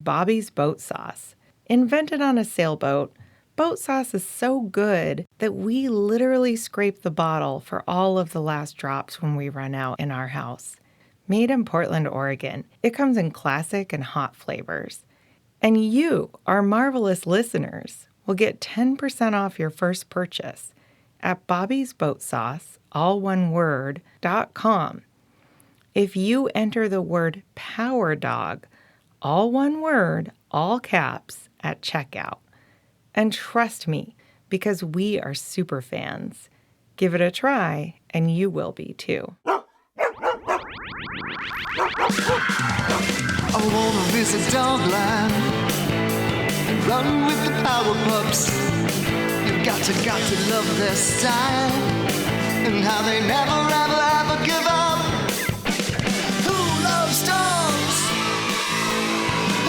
Bobby's boat sauce. Invented on a sailboat, boat sauce is so good that we literally scrape the bottle for all of the last drops when we run out in our house. Made in Portland, Oregon, it comes in classic and hot flavors. And you, our marvelous listeners, will get 10% off your first purchase at bobbysboatsauce.com. If you enter the word Power Dog, all one word, all caps, at checkout. And trust me, because we are super fans. Give it a try, and you will be too. I wanna visit Dogland and run with the power pups. You got to love their style and how they never, ever, ever give up. Who loves dogs?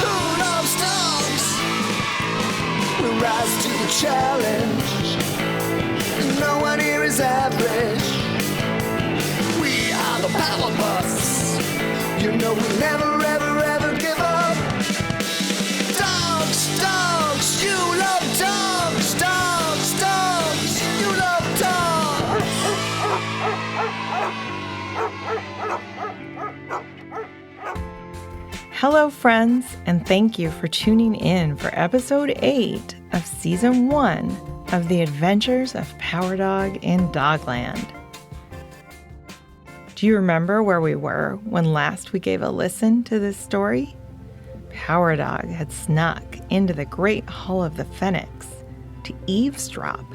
Who loves dogs? We'll rise to the challenge. No one here is average. We are the power pups. You know we never, ever, ever give up. Dogs, dogs, you love dogs. Dogs, dogs, you love dogs. Hello, friends, and thank you for tuning in for episode 8 of season 1 of The Adventures of Power Dog in Dogland. Do you remember where we were when last we gave a listen to this story? Power Dog had snuck into the Great Hall of the Phoenix to eavesdrop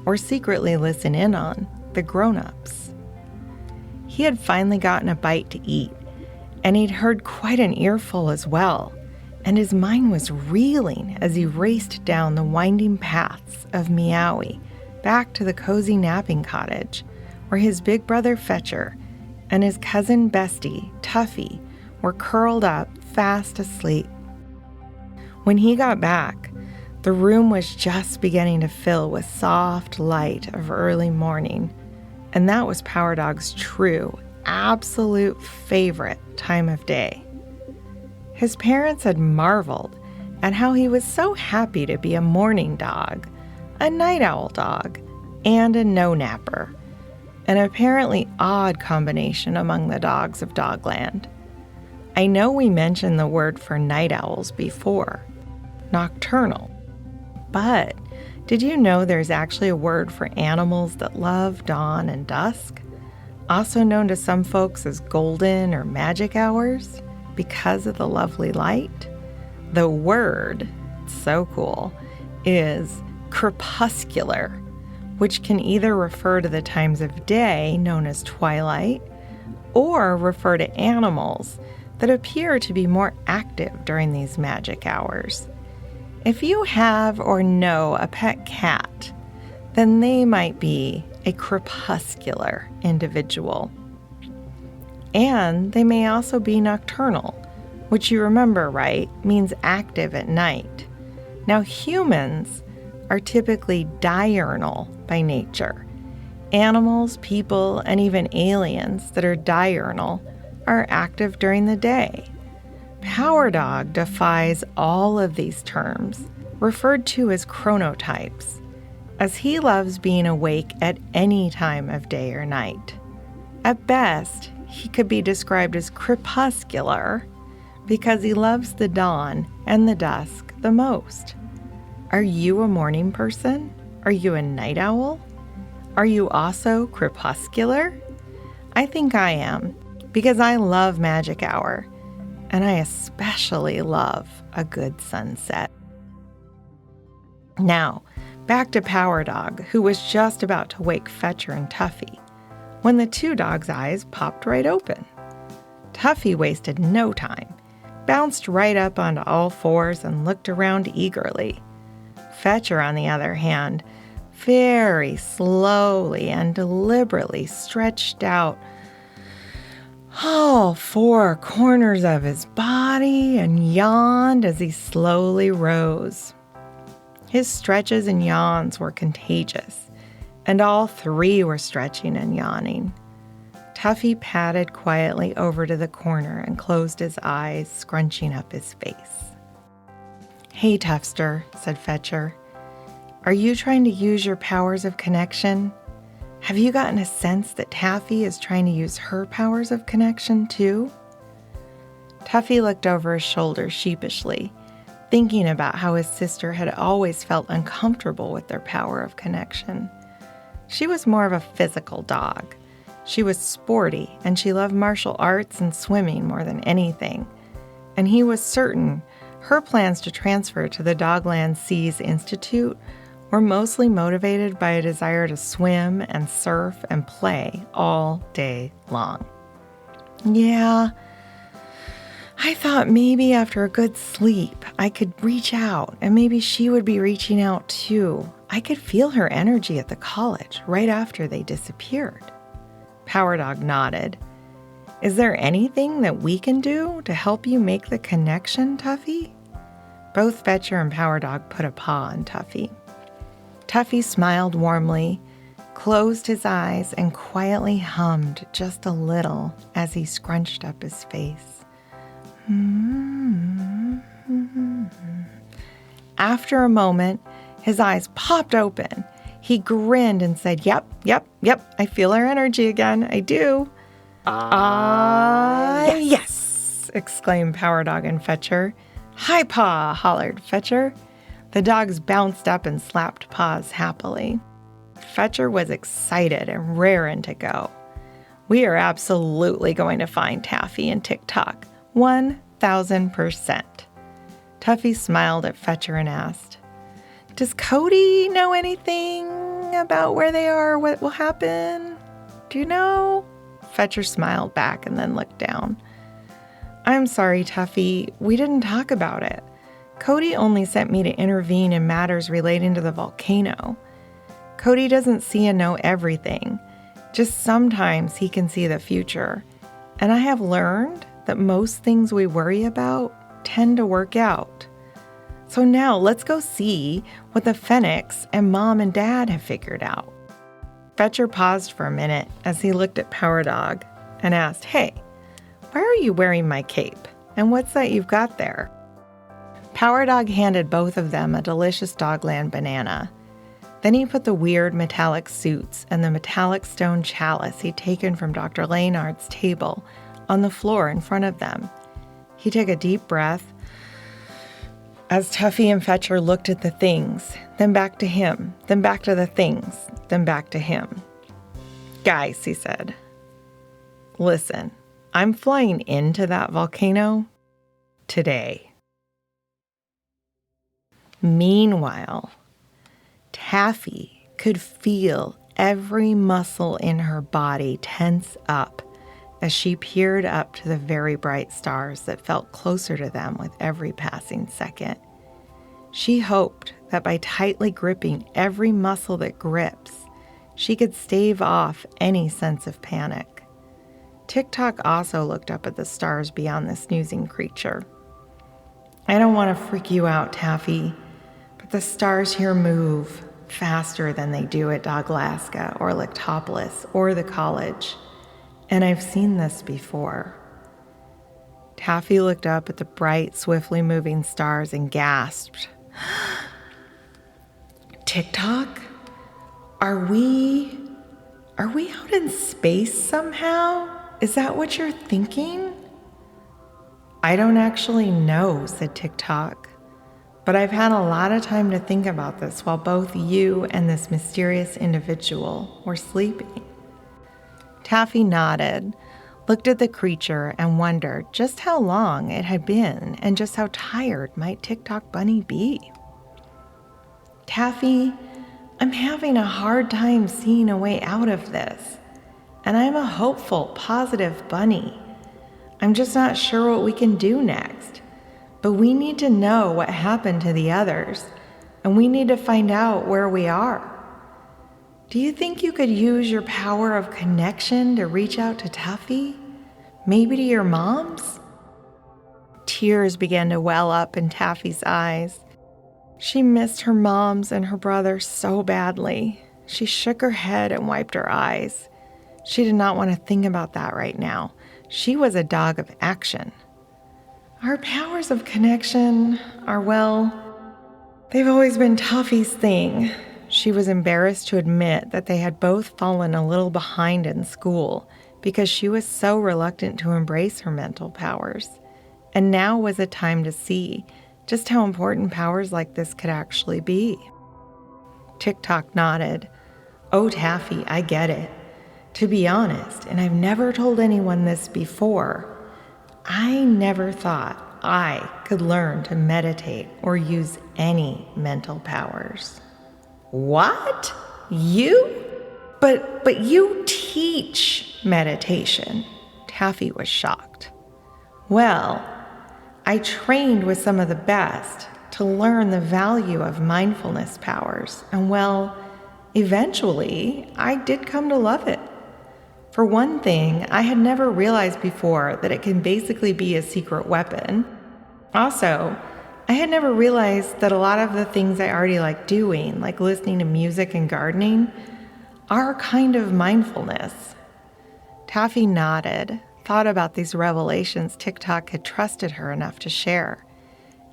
or secretly listen in on the grown-ups. He had finally gotten a bite to eat, and he'd heard quite an earful as well, and his mind was reeling as he raced down the winding paths of Meowie back to the cozy napping cottage where his big brother Fetcher and his cousin Bestie, Tuffy, were curled up, fast asleep. When he got back, the room was just beginning to fill with soft light of early morning, and that was Power Dog's true, absolute favorite time of day. His parents had marveled at how he was so happy to be a morning dog, a night owl dog, and a no-napper. An apparently odd combination among the dogs of Dogland. I know we mentioned the word for night owls before, nocturnal. But did you know there's actually a word for animals that love dawn and dusk? Also known to some folks as golden or magic hours, because of the lovely light? The word, so cool, is crepuscular, which can either refer to the times of day known as twilight, or refer to animals that appear to be more active during these magic hours. If you have or know a pet cat, then they might be a crepuscular individual. And they may also be nocturnal, which you remember, right, means active at night. Now humans are typically diurnal by nature. Animals, people, and even aliens that are diurnal are active during the day. Power Dog defies all of these terms, referred to as chronotypes, as he loves being awake at any time of day or night. At best, he could be described as crepuscular because he loves the dawn and the dusk the most. Are you a morning person? Are you a night owl? Are you also crepuscular? I think I am, because I love magic hour, and I especially love a good sunset. Now, back to Power Dog, who was just about to wake Fetcher and Tuffy, when the two dogs' eyes popped right open. Tuffy wasted no time, bounced right up onto all fours and looked around eagerly. Fetcher, on the other hand, very slowly and deliberately stretched out all four corners of his body and yawned as he slowly rose. His stretches and yawns were contagious, and all three were stretching and yawning. Tuffy padded quietly over to the corner and closed his eyes, scrunching up his face. "Hey, Tuffster," said Fetcher. "Are you trying to use your powers of connection? Have you gotten a sense that Taffy is trying to use her powers of connection too?" Tuffy looked over his shoulder sheepishly, thinking about how his sister had always felt uncomfortable with their power of connection. She was more of a physical dog. She was sporty, and she loved martial arts and swimming more than anything. And he was certain her plans to transfer to the Dogland Seas Institute were mostly motivated by a desire to swim and surf and play all day long. "Yeah, I thought maybe after a good sleep I could reach out, and maybe she would be reaching out too. I could feel her energy at the college right after they disappeared." Power Dog nodded. "Is there anything that we can do to help you make the connection, Tuffy?" Both Fetcher and Power Dog put a paw on Tuffy. Tuffy smiled warmly, closed his eyes, and quietly hummed just a little as he scrunched up his face. After a moment, his eyes popped open. He grinned and said, Yep, I feel our energy again. I do." Yes, exclaimed Power Dog and Fetcher. "Hi, Paw," hollered Fetcher. The dogs bounced up and slapped paws happily. Fetcher was excited and raring to go. "We are absolutely going to find Taffy and Tick Tock, 1,000%. Tuffy smiled at Fetcher and asked, "Does Cody know anything about where they are or what will happen? Do you know?" Fetcher smiled back and then looked down. "I'm sorry, Tuffy. We didn't talk about it. Cody only sent me to intervene in matters relating to the volcano. Cody doesn't see and know everything. Just sometimes he can see the future. And I have learned that most things we worry about tend to work out. So now let's go see what the Phoenix and Mom and Dad have figured out." Fetcher paused for a minute as he looked at Power Dog and asked, "Hey, why are you wearing my cape? And what's that you've got there?" Power Dog handed both of them a delicious Dogland banana. Then he put the weird metallic suits and the metallic stone chalice he'd taken from Dr. Leonard's table on the floor in front of them. He took a deep breath as Tuffy and Fetcher looked at the things, then back to him, then back to the things, then back to him. "Guys," he said, "listen, I'm flying into that volcano today." Meanwhile, Taffy could feel every muscle in her body tense up as she peered up to the very bright stars that felt closer to them with every passing second. She hoped that by tightly gripping every muscle that grips, she could stave off any sense of panic. Tick Tock also looked up at the stars beyond the snoozing creature. "I don't want to freak you out, Taffy, but the stars here move faster than they do at Doglaska or Lictopolis or the college. And I've seen this before." Taffy looked up at the bright, swiftly moving stars and gasped. "Tick Tock? Are we out in space somehow? Is that what you're thinking?" "I don't actually know," said Tick Tock. "But I've had a lot of time to think about this while both you and this mysterious individual were sleeping." Taffy nodded, looked at the creature, and wondered just how long it had been and just how tired might Tick Tock Bunny be. "Taffy, I'm having a hard time seeing a way out of this. And I'm a hopeful, positive bunny. I'm just not sure what we can do next. But we need to know what happened to the others, and we need to find out where we are. Do you think you could use your power of connection to reach out to Tuffy? Maybe to your moms?" Tears began to well up in Taffy's eyes. She missed her moms and her brother so badly. She shook her head and wiped her eyes. She did not want to think about that right now. She was a dog of action. "Our powers of connection are, well, they've always been Tuffy's thing. She was embarrassed to admit that they had both fallen a little behind in school because she was so reluctant to embrace her mental powers. And now was a time to see just how important powers like this could actually be. Tick Tock nodded. Oh, Taffy, I get it. To be honest, and I've never told anyone this before, I never thought I could learn to meditate or use any mental powers. What? You? But you teach meditation. Taffy was shocked. Well, I trained with some of the best to learn the value of mindfulness powers, and well, eventually I did come to love it. For one thing, I had never realized before that it can basically be a secret weapon. Also, I had never realized that a lot of the things I already like doing, like listening to music and gardening, are kind of mindfulness. Taffy nodded, thought about these revelations Tick Tock had trusted her enough to share,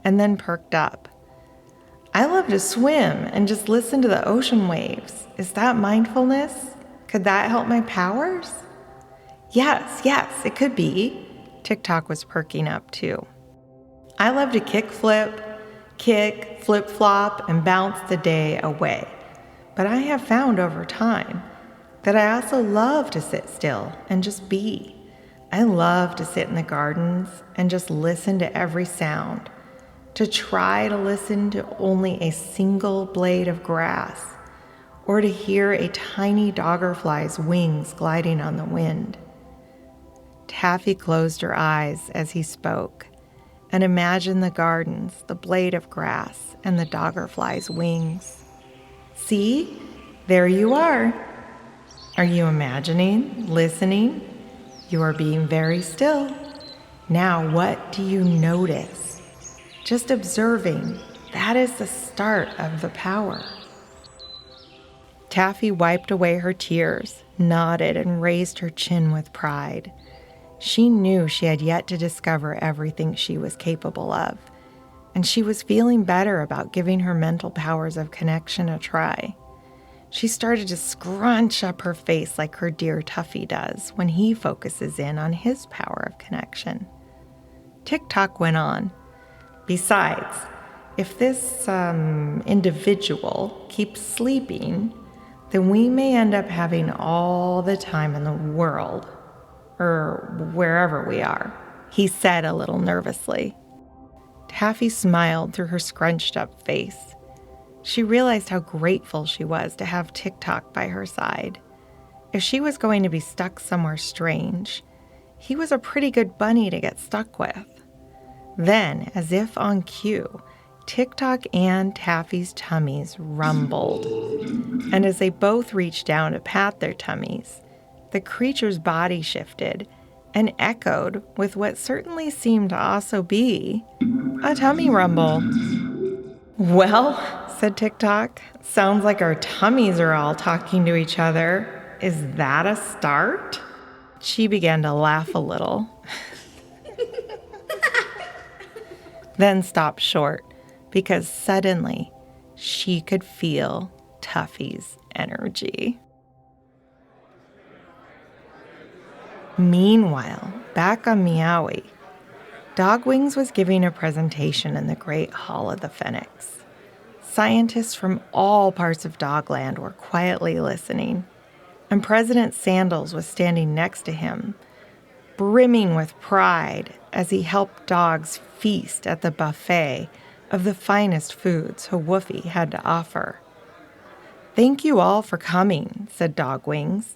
and then perked up. I love to swim and just listen to the ocean waves. Is that mindfulness? Could that help my powers? Yes, it could be. Tick Tock was perking up too. I love to kick, flip-flop, and bounce the day away. But I have found over time that I also love to sit still and just be. I love to sit in the gardens and just listen to every sound, to try to listen to only a single blade of grass, or to hear a tiny doggerfly's wings gliding on the wind. Taffy closed her eyes as he spoke and imagined the gardens, the blade of grass, and the doggerfly's wings. See? There you are. Are you imagining, listening? You are being very still. Now, what do you notice? Just observing. That is the start of the power. Taffy wiped away her tears, nodded, and raised her chin with pride. She knew she had yet to discover everything she was capable of, and she was feeling better about giving her mental powers of connection a try. She started to scrunch up her face like her dear Tuffy does when he focuses in on his power of connection. Tick Tock went on. Besides, if this individual keeps sleeping, then we may end up having all the time in the world, or wherever we are, he said a little nervously. Taffy smiled through her scrunched up face. She realized how grateful she was to have Tick Tock by her side. If she was going to be stuck somewhere strange, he was a pretty good bunny to get stuck with. Then, as if on cue, Tick Tock and Taffy's tummies rumbled. And as they both reached down to pat their tummies, the creature's body shifted and echoed with what certainly seemed to also be a tummy rumble. Well, said Tick Tock, sounds like our tummies are all talking to each other. Is that a start? She began to laugh a little, then stopped short because suddenly she could feel Tuffy's energy. Meanwhile, back on Meowie, Dogwings was giving a presentation in the Great Hall of the Phoenix. Scientists from all parts of Dogland were quietly listening, and President Sandals was standing next to him, brimming with pride as he helped dogs feast at the buffet of the finest foods Hawoofi'i had to offer. Thank you all for coming, said Dogwings.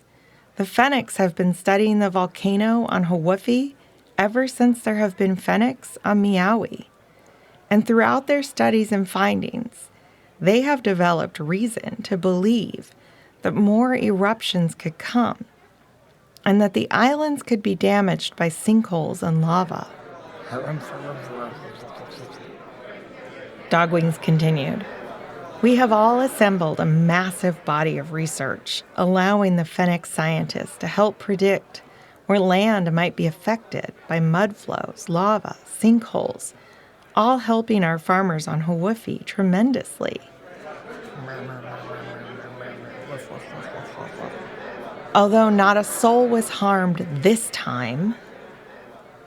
The Phoenix have been studying the volcano on Hawoofi'i ever since there have been Phoenix on Meowie. And throughout their studies and findings, they have developed reason to believe that more eruptions could come and that the islands could be damaged by sinkholes and lava. Dogwings continued. We have all assembled a massive body of research, allowing the Phoenix scientists to help predict where land might be affected by mud flows, lava, sinkholes, all helping our farmers on Hawoofi'i tremendously. Although not a soul was harmed this time,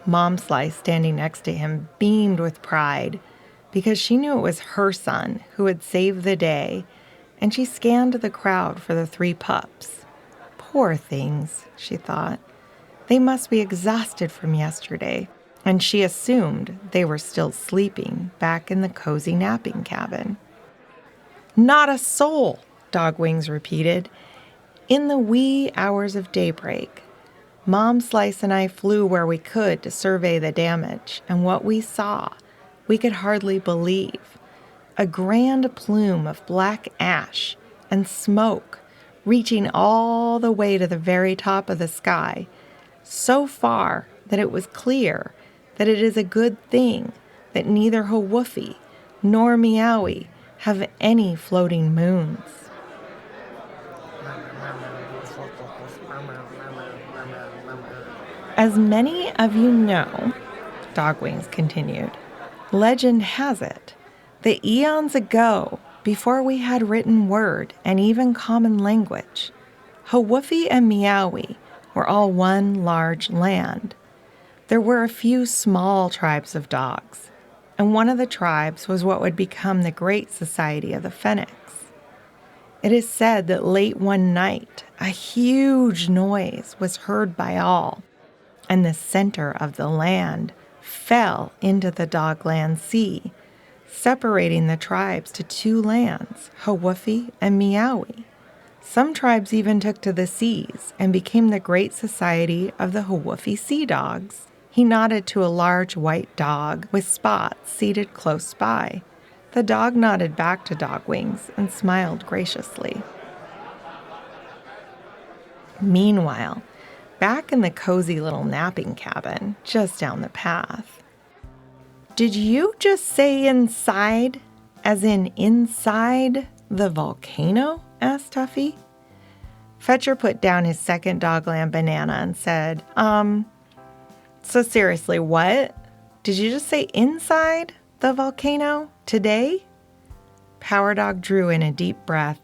Mom Slice, standing next to him, beamed with pride because she knew it was her son who had saved the day, and she scanned the crowd for the 3 pups. Poor things, she thought. They must be exhausted from yesterday, and she assumed they were still sleeping back in the cozy napping cabin. Not a soul, Dogwings repeated. In the wee hours of daybreak, Mom Slice and I flew where we could to survey the damage, and what we saw, we could hardly believe. A grand plume of black ash and smoke reaching all the way to the very top of the sky, so far that it was clear that it is a good thing that neither Hawoofi'i nor Meowie have any floating moons. As many of you know, Dogwings continued, legend has it that eons ago, before we had written word and even common language, Hawoofi'i and Meowie were all one large land. There were a few small tribes of dogs, and one of the tribes was what would become the Great Society of the Phoenix. It is said that late one night, a huge noise was heard by all, and the center of the land fell into the Dogland Sea, separating the tribes to 2 lands, Hawoofi'i and Meowie. Some tribes even took to the seas and became the Great Society of the Hawoofi'i Sea Dogs. He nodded to a large white dog with spots seated close by. The dog nodded back to Dogwings and smiled graciously. Meanwhile, back in the cozy little napping cabin just down the path. Did you just say inside, as in inside the volcano? Asked Tuffy. Fetcher put down his second Dogland banana and said, so seriously, what? Did you just say inside the volcano today? Power Dog drew in a deep breath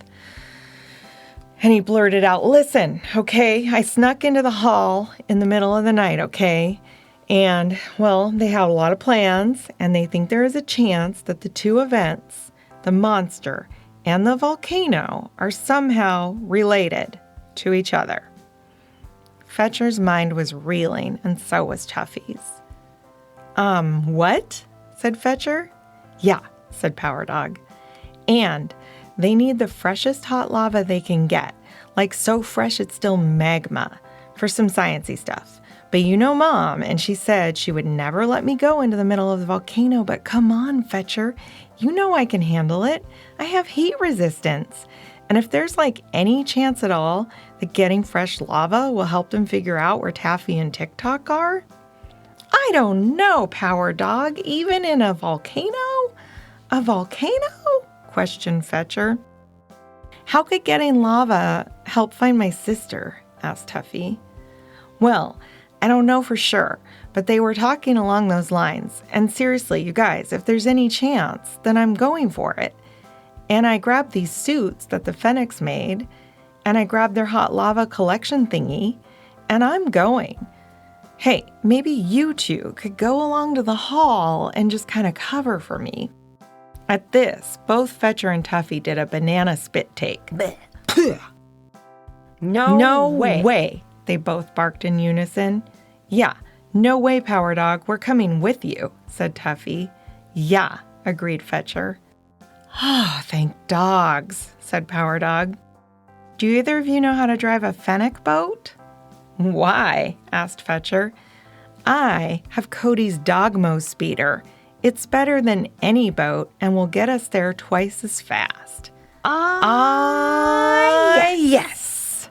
and he blurted out, listen, okay, I snuck into the hall in the middle of the night, okay? And, well, they had a lot of plans, and they think there is a chance that the 2 events, the monster and the volcano, are somehow related to each other. Fetcher's mind was reeling, and so was Tuffy's. What? Said Fetcher. Yeah, said Power Dog. And they need the freshest hot lava they can get, like so fresh it's still magma, for some sciencey stuff. But you know Mom, and she said she would never let me go into the middle of the volcano, but come on, Fetcher, you know I can handle it. I have heat resistance. And if there's like any chance at all that getting fresh lava will help them figure out where Taffy and Tick Tock are? I don't know, Power Dog, even in a volcano? A volcano? Questioned Fetcher. How could getting lava help find my sister? Asked Tuffy. Well, I don't know for sure, but they were talking along those lines. And seriously, you guys, if there's any chance, then I'm going for it. And I grabbed these suits that the Phoenix made, and I grabbed their hot lava collection thingy, and I'm going. Hey, maybe you 2 could go along to the hall and just kind of cover for me. At this, both Fetcher and Tuffy did a banana spit take. No way, they both barked in unison. Yeah, no way, Power Dog, we're coming with you, said Tuffy. Yeah, agreed Fetcher. Oh, thank dogs, said Power Dog. Do either of you know how to drive a fennec boat? Why? Asked Fetcher. I have Cody's Dogmo speeder. It's better than any boat and will get us there twice as fast. Yes.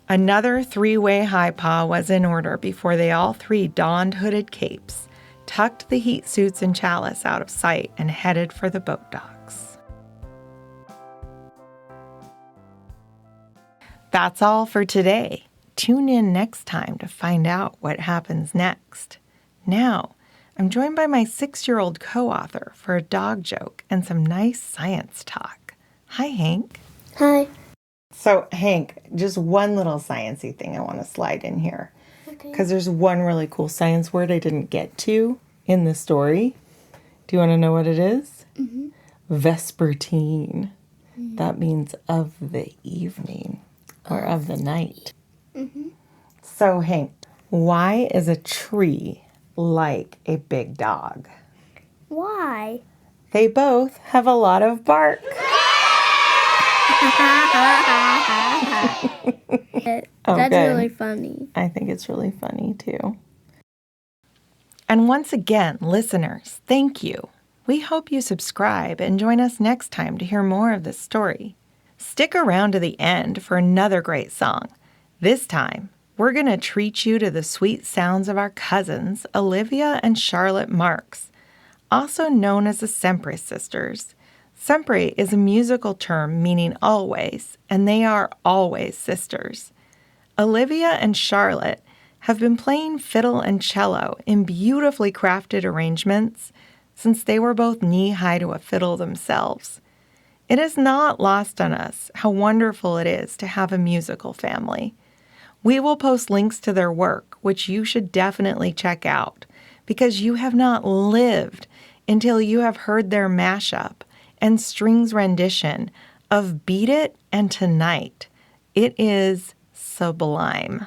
Another 3-way high paw was in order before they all 3 donned hooded capes, tucked the heat suits and chalice out of sight, and headed for the boat docks. That's all for today. Tune in next time to find out what happens next. Now, I'm joined by my 6-year-old co-author for a dog joke and some nice science talk. Hi, Hank. Hi. So, Hank, just one little sciencey thing I want to slide in here. Okay. Because there's one really cool science word I didn't get to in the story. Do you want to know what it is? Mm-hmm. Vespertine. Mm-hmm. That means of the evening or of the night. Mm-hmm. So, Hank, why is a tree like a big dog? Why? They both have a lot of bark. That's really funny. I think it's really funny, too. And once again, listeners, thank you. We hope you subscribe and join us next time to hear more of this story. Stick around to the end for another great song. This time, we're going to treat you to the sweet sounds of our cousins, Olivia and Charlotte Marckx, also known as the Sempre Sisters. Sempre is a musical term meaning always, and they are always sisters. Olivia and Charlotte have been playing fiddle and cello in beautifully crafted arrangements since they were both knee-high to a fiddle themselves. It is not lost on us how wonderful it is to have a musical family. We will post links to their work, which you should definitely check out, because you have not lived until you have heard their mashup and strings rendition of Beat It and Tonight. It is sublime.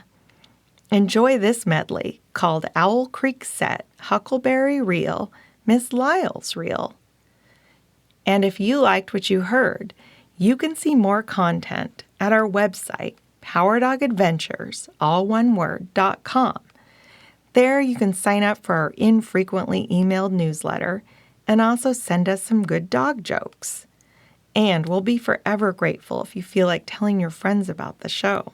Enjoy this medley called Owl Creek Set, Huckleberry Reel, Miss Lyall's Reel. And if you liked what you heard, you can see more content at our website, PowerDogAdventures, all one word.com. There you can sign up for our infrequently emailed newsletter and also send us some good dog jokes. And we'll be forever grateful if you feel like telling your friends about the show.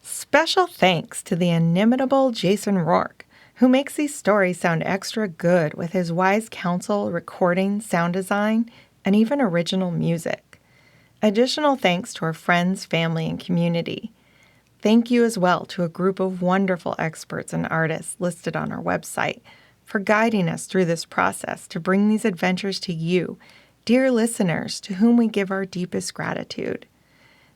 Special thanks to the inimitable Jason Rourke, who makes these stories sound extra good with his wise counsel, recording, sound design, and even original music. Additional thanks to our friends, family, and community. Thank you as well to a group of wonderful experts and artists listed on our website for guiding us through this process to bring these adventures to you, dear listeners, to whom we give our deepest gratitude.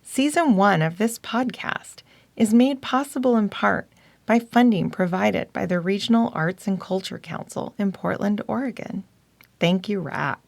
Season 1 of this podcast is made possible in part by funding provided by the Regional Arts and Culture Council in Portland, Oregon. Thank you, RAC.